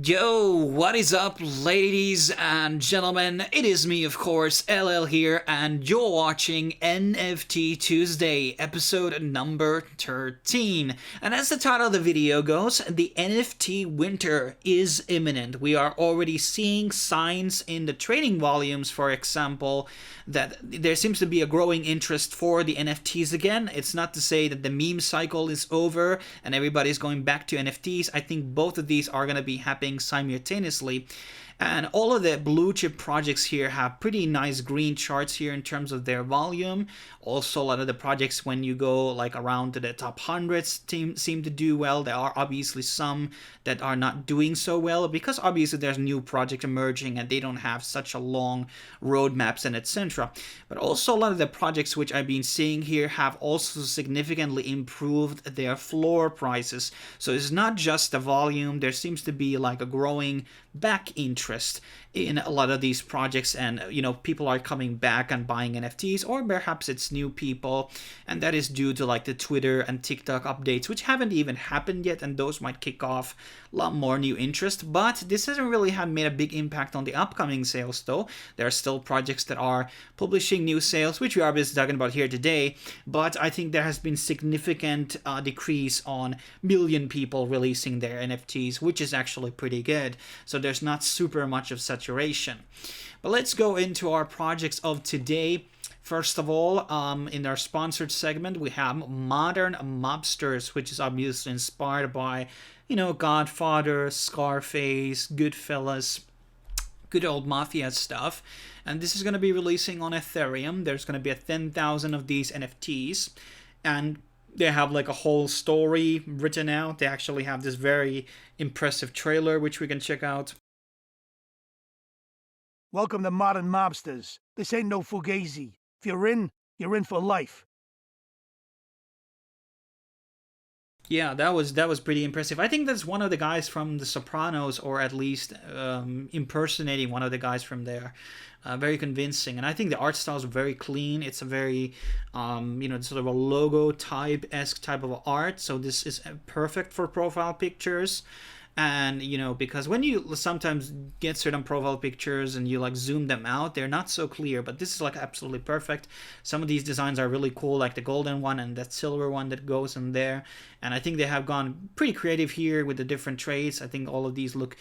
Yo, what is up, ladies and gentlemen? It is me, of course, LL here, and you're watching NFT Tuesday, episode number 13. And as the title of the video goes, the NFT winter is imminent. We are already seeing signs in the trading volumes, for example, that there seems to be a growing interest for the NFTs again. It's not to say that the meme cycle is over and everybody's going back to NFTs. I think both of these are going to be happening simultaneously, and all of the blue chip projects here have pretty nice green charts here in terms of their volume. Also, a lot of the projects, when you go like around to the top hundreds, seem to do well. There are obviously some that are not doing so well because obviously there's new project emerging and they don't have such a long roadmaps and etc. But also a lot of the projects which I've been seeing here have also significantly improved their floor prices. So it's not just the volume. There seems to be like a growing back interest in a lot of these projects, and people are coming back and buying NFTs, or perhaps it's new people, and that is due to like the Twitter and TikTok updates, which haven't even happened yet, and those might kick off a lot more new interest. But this hasn't really made a big impact on the upcoming sales, though. There are still projects that are publishing new sales, which we are obviously talking about here today, but I think there has been significant decrease on million people releasing their NFTs, which is actually pretty good. So there's not super much of saturation. But let's go into our projects of today. First of all, in our sponsored segment, we have Modern Mobsters, which is obviously inspired by, Godfather, Scarface, Goodfellas, good old mafia stuff. And this is going to be releasing on Ethereum. There's going to be 10,000 of these NFTs. And they have like a whole story written out. They actually have this very impressive trailer, which we can check out. Welcome to Modern Mobsters. This ain't no fugazi. If you're in for life. Yeah, that was pretty impressive. I think that's one of the guys from The Sopranos, or at least impersonating one of the guys from there. Very convincing, and I think the art style is very clean. It's a very, sort of a logo type-esque type of art. So this is perfect for profile pictures. And because when you sometimes get certain profile pictures and you like zoom them out, they're not so clear, but this is like absolutely perfect. Some of these designs are really cool, like the golden one and that silver one that goes in there, and I think they have gone pretty creative here with the different traits. I think all of these look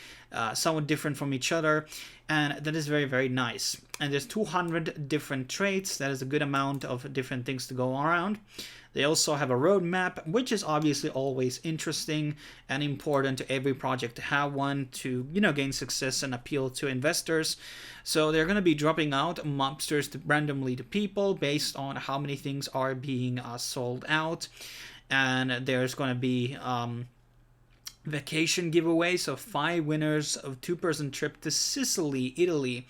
somewhat different from each other, and that is very, very nice. And there's 200 different traits. That is a good amount of different things to go around. They also have a roadmap, which is obviously always interesting and important to every project to have one to, gain success and appeal to investors. So they're going to be dropping out mobsters randomly to people based on how many things are being sold out. And there's going to be vacation giveaway. So 5 winners of 2-person trip to Sicily, Italy,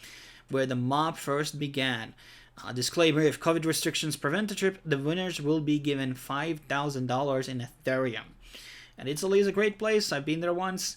where the mob first began. Disclaimer: if COVID restrictions prevent the trip, the winners will be given $5,000 in Ethereum. And Italy is a great place. I've been there once.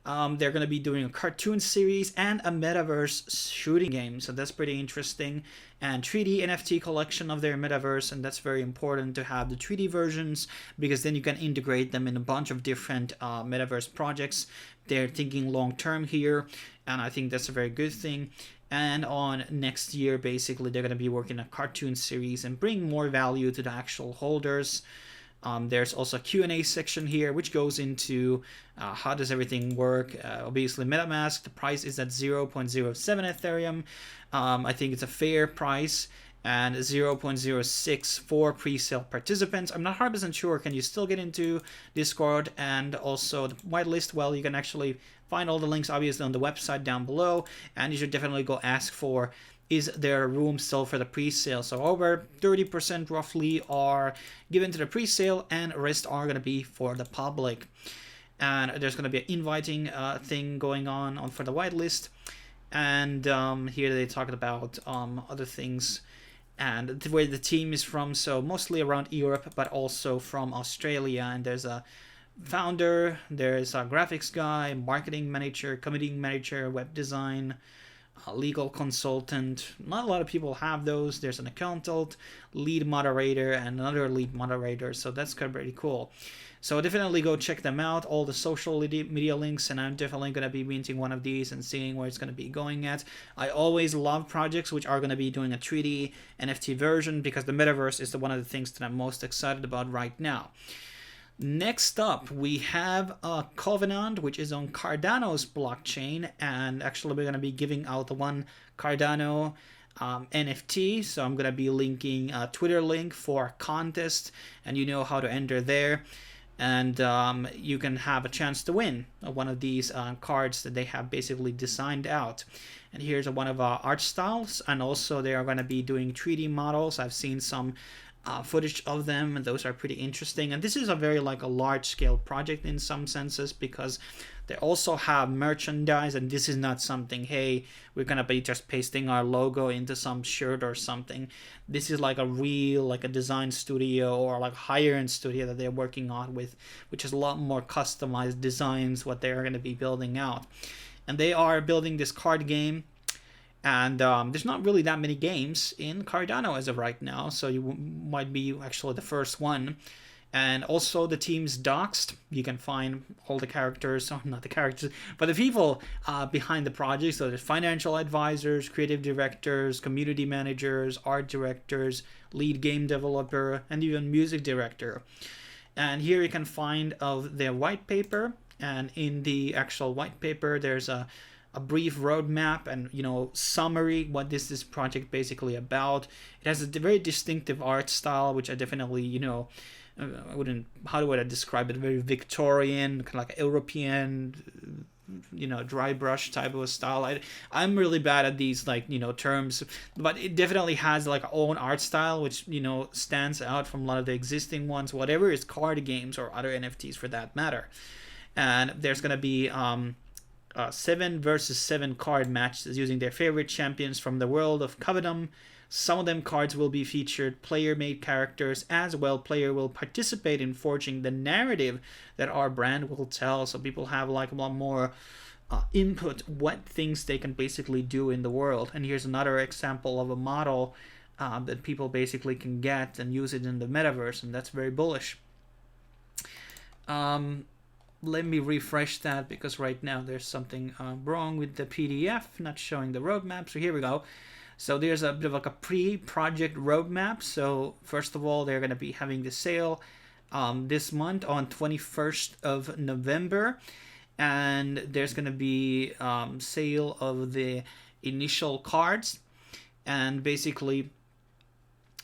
They're going to be doing a cartoon series and a metaverse shooting game, so that's pretty interesting. And 3D NFT collection of their metaverse, and that's very important to have the 3D versions, because then you can integrate them in a bunch of different metaverse projects. They're thinking long term here, and I think that's a very good thing. And on next year, basically, they're going to be working a cartoon series and bring more value to the actual holders. There's also a Q&A section here, which goes into how does everything work. Obviously, MetaMask, the price is at 0.07 Ethereum. I think it's a fair price. And 0.06 for pre-sale participants. I'm not 100% sure. Can you still get into Discord? And also the whitelist? Well, you can actually find all the links obviously on the website down below, and you should definitely go ask for, is there room still for the pre-sale? So over 30% roughly are given to the pre-sale, and rest are going to be for the public. And there's going to be an inviting thing going on for the whitelist. And here they talked about other things and where the team is from, so mostly around Europe, but also from Australia. And there's a founder, there's a graphics guy, marketing manager, community manager, web design, a legal consultant. Not a lot of people have those. There's an accountant, lead moderator, and another lead moderator. So that's kind of pretty cool. So definitely go check them out, all the social media links, and I'm definitely going to be minting one of these and seeing where it's going to be going at. I always love projects which are going to be doing a 3D NFT version, because the metaverse is one of the things that I'm most excited about right now. Next up, we have a Covenant, which is on Cardano's blockchain, and actually we're going to be giving out one Cardano NFT, so I'm going to be linking a Twitter link for a contest, and you know how to enter there. And you can have a chance to win one of these cards that they have basically designed out. And here's one of our art styles, and also they are going to be doing 3D models. I've seen some footage of them, and those are pretty interesting. And this is a very like a large scale project in some senses, because they also have merchandise, and this is not something, hey, we're gonna be just pasting our logo into some shirt or something. This is like a real, like a design studio or like higher end studio that they're working on with, which is a lot more customized designs what they're going to be building out. And they are building this card game, and there's not really that many games in Cardano as of right now, so you might be actually the first one. And also the team's doxed. You can find all the characters, or not the characters, but the people behind the project. So there's financial advisors, creative directors, community managers, art directors, lead game developer, and even music director. And here you can find of their white paper, and in the actual white paper there's a brief roadmap and, you know, summary what this project basically about. It has a very distinctive art style, which I definitely, you know, I wouldn't, how would I describe it? Very Victorian, kind of like European, you know, dry brush type of a style. I'm really bad at these, like, you know, terms, but it definitely has like own art style, which, you know, stands out from a lot of the existing ones, whatever is card games or other NFTs for that matter. And there's going to be 7 versus 7 card matches using their favorite champions from the world of Covenant. Some of them cards will be featured player-made characters as well. Player will participate in forging the narrative that our brand will tell. So people have like a lot more input what things they can basically do in the world. And here's another example of a model that people basically can get and use it in the metaverse, and that's very bullish. Let me refresh that, because right now there's something wrong with the PDF, not showing the roadmap. So here we go. So there's a bit of like a pre-project roadmap. So first of all, they're going to be having the sale this month on 21st of November. And there's going to be sale of the initial cards. And basically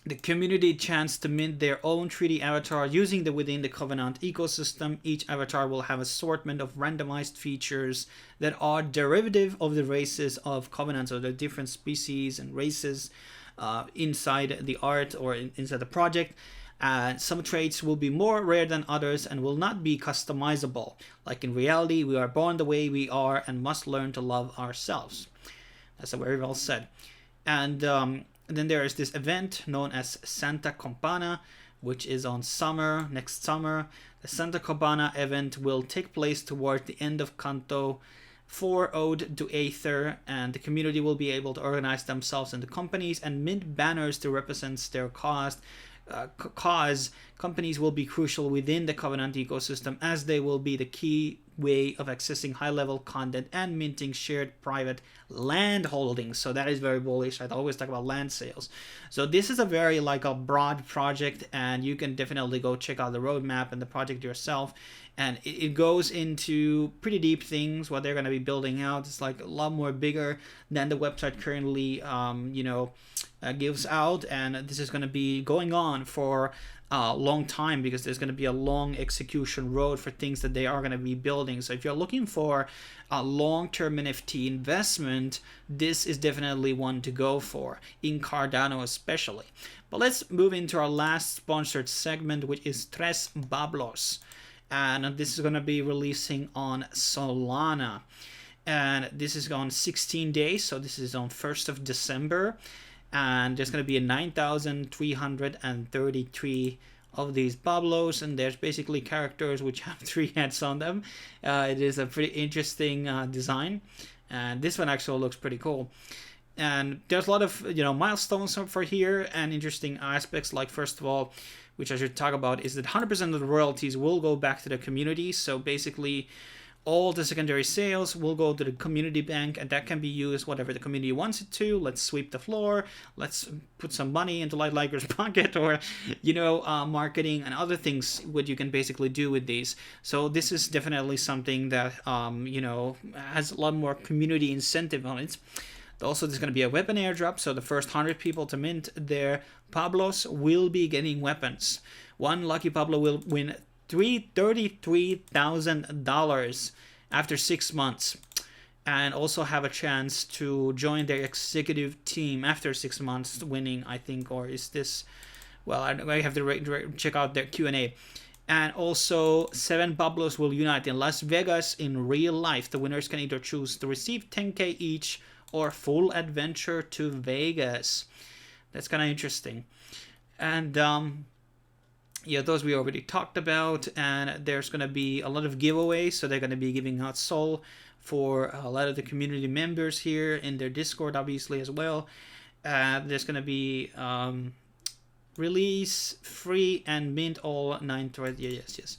the community chance to mint their own 3D avatar using the within the Covenant ecosystem. Each avatar will have assortment of randomized features that are derivative of the races of Covenant, so the different species and races inside the art or inside the project. Some traits will be more rare than others and will not be customizable. Like in reality, we are born the way we are and must learn to love ourselves. That's very well said. And then there is this event known as Santa Campana, which is on next summer. The Santa Campana event will take place toward the end of Canto 4 Ode to Aether, and the community will be able to organize themselves into companies and mint banners to represent their cause. Companies will be crucial within the Covenant ecosystem, as they will be the key way of accessing high-level content and minting shared private land holdings. So that is very bullish. I always talk about land sales. So this is a very like a broad project, and you can definitely go check out the roadmap and the project yourself. And it goes into pretty deep things, what they're going to be building out. It's like a lot more bigger than the website currently, gives out. And this is going to be going on for a long time, because there's going to be a long execution road for things that they are going to be building. So if you're looking for a long-term NFT investment, this is definitely one to go for, in Cardano especially. But let's move into our last sponsored segment, which is Treblos. And this is going to be releasing on Solana. And this is on 16 days, so this is on 1st of December. And there's going to be a 9,333 of these Pablos, and there's basically characters which have 3 heads on them. It is a pretty interesting design, And this one actually looks pretty cool. And there's a lot of milestones for here and interesting aspects. Like, first of all, which I should talk about, is that 100% of the royalties will go back to the community. So basically, all the secondary sales will go to the community bank, and that can be used whatever the community wants it to. Let's sweep the floor. Let's put some money into Light Liger's pocket, or marketing and other things. What you can basically do with these. So this is definitely something that has a lot more community incentive on it. Also, there's going to be a weapon airdrop, so the first 100 people to mint their Pablos will be getting weapons. One lucky Pablo will win $33,000 after 6 months, and also have a chance to join their executive team after 6 months winning, I think. Or is this... Well, I have to check out their Q&A. And also, 7 Pablos will unite in Las Vegas in real life. The winners can either choose to receive 10k each or full adventure to Vegas. That's kind of interesting. And those we already talked about. And there's going to be a lot of giveaways, so they're going to be giving out Soul for a lot of the community members here in their Discord, obviously, as well. There's going to be release, free, and mint all 9 threads. Yes.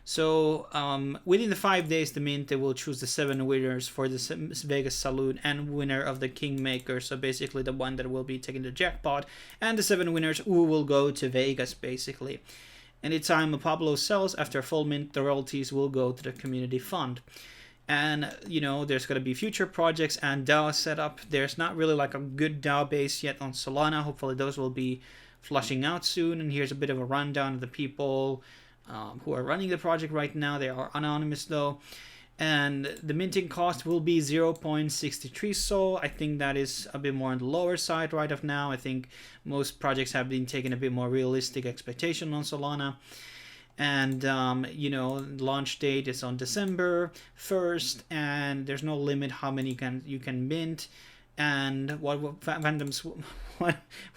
So within the 5 days to mint, they will choose the 7 winners for the Vegas Saloon and winner of the Kingmaker. So basically the one that will be taking the jackpot, and the 7 winners who will go to Vegas, basically. Anytime a Pablo sells after full mint, the royalties will go to the community fund. And, there's going to be future projects and DAO set up. There's not really like a good DAO base yet on Solana. Hopefully those will be flushing out soon. And here's a bit of a rundown of the people who are running the project right now. They are anonymous though. And the minting cost will be 0.63 Sol. I think that is a bit more on the lower side right of now. I think most projects have been taking a bit more realistic expectation on Solana. And, launch date is on December 1st, and there's no limit how many you can mint. And what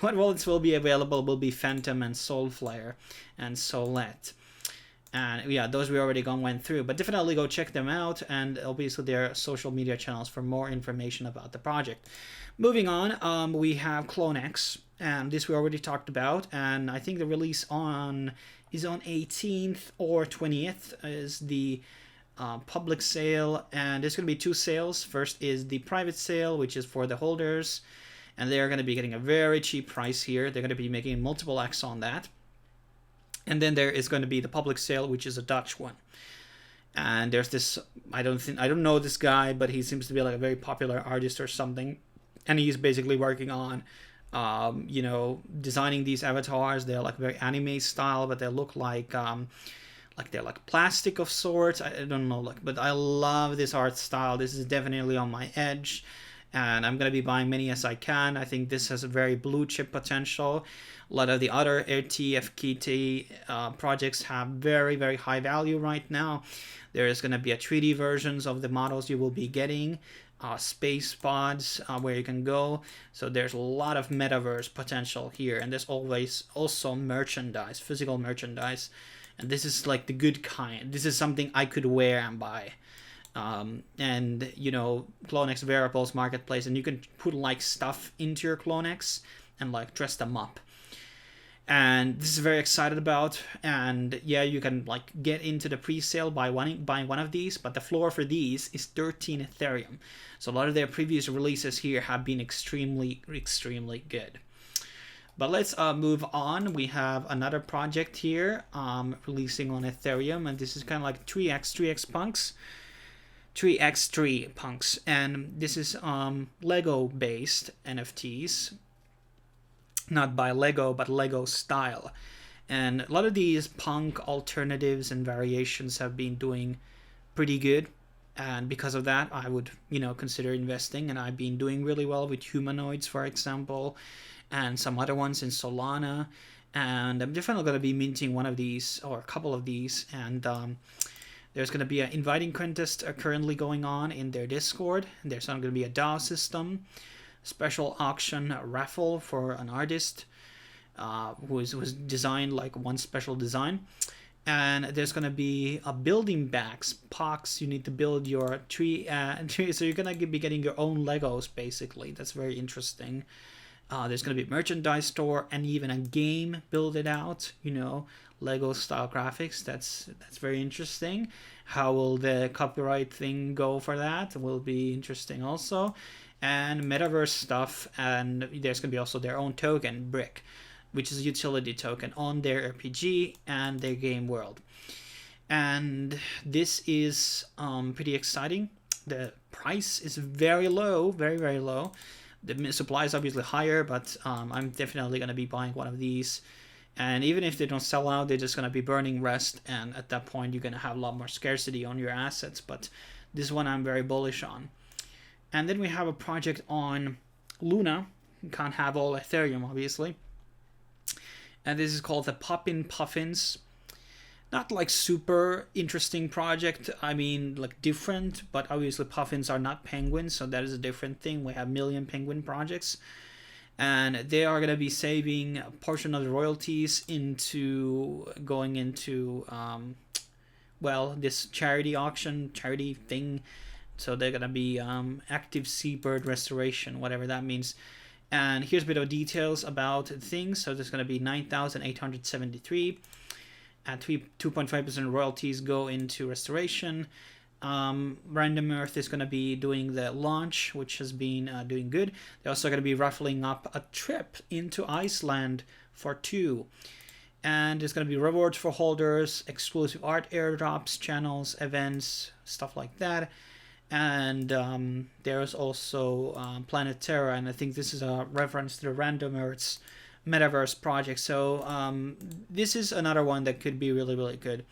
wallets will be available will be Phantom and Soulflare and Solette. And those we already went through, but definitely go check them out, and obviously their social media channels for more information about the project. Moving on, we have Clonex, and this we already talked about, and I think the release is on 18th or 20th is the public sale, and there's going to be 2 sales. First is the private sale, which is for the holders, and they're going to be getting a very cheap price here. They're going to be making multiple X on that. And then there is going to be the public sale, which is a Dutch one. And there's this, I don't know this guy, but he seems to be like a very popular artist or something. And he's basically working on, designing these avatars. They're like very anime style, but they look like they're like plastic of sorts. I don't know, but I love this art style. This is definitely on my edge. And I'm going to be buying many as I can. I think this has a very blue chip potential. A lot of the other TFKT projects have very, very high value right now. There is going to be a 3D versions of the models you will be getting, space pods where you can go. So there's a lot of metaverse potential here. And there's always also merchandise, physical merchandise. And this is like the good kind. This is something I could wear and buy. Clonex Wearables Marketplace, and you can put like stuff into your Clonex and like dress them up. And this is very excited about, and you can like get into the pre-sale by buying one of these, but the floor for these is 13 Ethereum. So a lot of their previous releases here have been extremely, extremely good. But let's move on. We have another project here releasing on Ethereum, and this is kind of like 3x punks. 3x3 punks, and this is Lego based NFTs, not by Lego but Lego style. And a lot of these punk alternatives and variations have been doing pretty good, and because of that I would consider investing. And I've been doing really well with humanoids, for example, and some other ones in Solana, and I'm definitely going to be minting one of these or a couple of these. And there's going to be an inviting contest currently going on in their Discord. There's going to be a DAO system, special auction raffle for an artist who was designed like one special design. And there's going to be a building bags, POCs. You need to build your tree, so you're going to be getting your own Legos, basically. That's very interesting. There's going to be a merchandise store and even a game. Build it out, Lego style graphics. That's very interesting. How will the copyright thing go for that? Will be interesting also. And metaverse stuff, and there's going to be also their own token, Brick, which is a utility token on their RPG and their game world. And this is pretty exciting. The price is very low, very, very low. The supply is obviously higher, but I'm definitely going to be buying one of these. And even if they don't sell out, they're just going to be burning rest. And at that point, you're going to have a lot more scarcity on your assets. But this one I'm very bullish on. And then we have a project on Luna. You can't have all Ethereum, obviously. And this is called the Puffins. Not like super interesting project. I mean, like different, but obviously puffins are not penguins, so that is a different thing. We have million penguin projects, and they are gonna be saving a portion of the royalties into going into this charity thing. So they're gonna be active seabird restoration, whatever that means. And here's a bit of details about things. So there's gonna be 9,873. At 2.5% royalties go into restoration. Random Earth is going to be doing the launch, which has been doing good. They're also going to be raffling up a trip into Iceland for 2. And there's going to be rewards for holders, exclusive art airdrops, channels, events, stuff like that. And there's also Planet Terra, and I think this is a reference to the Random Earth's metaverse project. So this is another one that could be really, really good.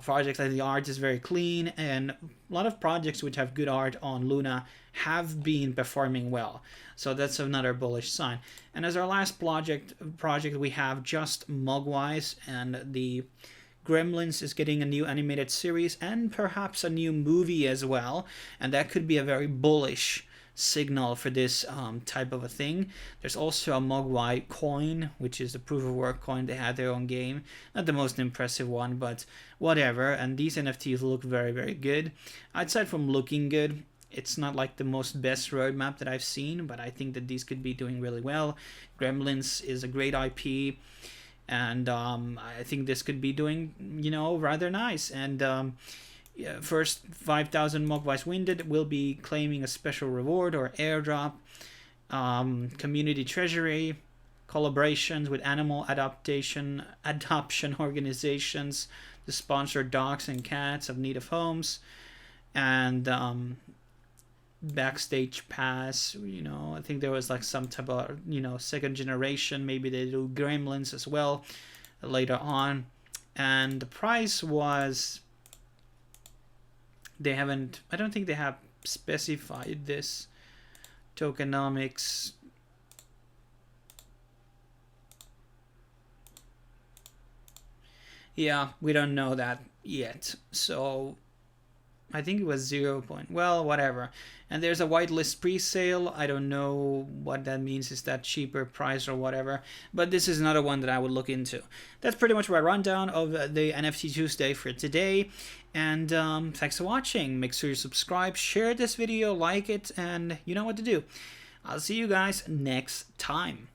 Projects like the art is very clean, and a lot of projects which have good art on Luna have been performing well. So that's another bullish sign. And as our last project we have just Mogwise, and the Gremlins is getting a new animated series and perhaps a new movie as well. And that could be a very bullish signal for this type of a thing. There's also a Mogwai coin, which is the proof of work coin. They had their own game. Not the most impressive one, but whatever. And these NFTs look very, very good. Aside from looking good, it's not like the most best roadmap that I've seen, but I think that these could be doing really well. Gremlins is a great IP, and I think this could be doing, rather nice. And first 5,000 Mogwais winded will be claiming a special reward or airdrop. Community treasury, collaborations with animal adoption organizations to sponsor dogs and cats of need of homes, and backstage pass. I think there was like some type of second generation. Maybe they do Gremlins as well later on. And the price was, I don't think they have specified this. Tokenomics. Yeah, we don't know that yet. So I think it was 0. Well, whatever. And there's a whitelist pre-sale. I don't know what that means. Is that cheaper price or whatever? But this is another one that I would look into. That's pretty much my rundown of the NFT Tuesday for today. And thanks for watching. Make sure you subscribe, share this video, like it, and you know what to do. I'll see you guys next time.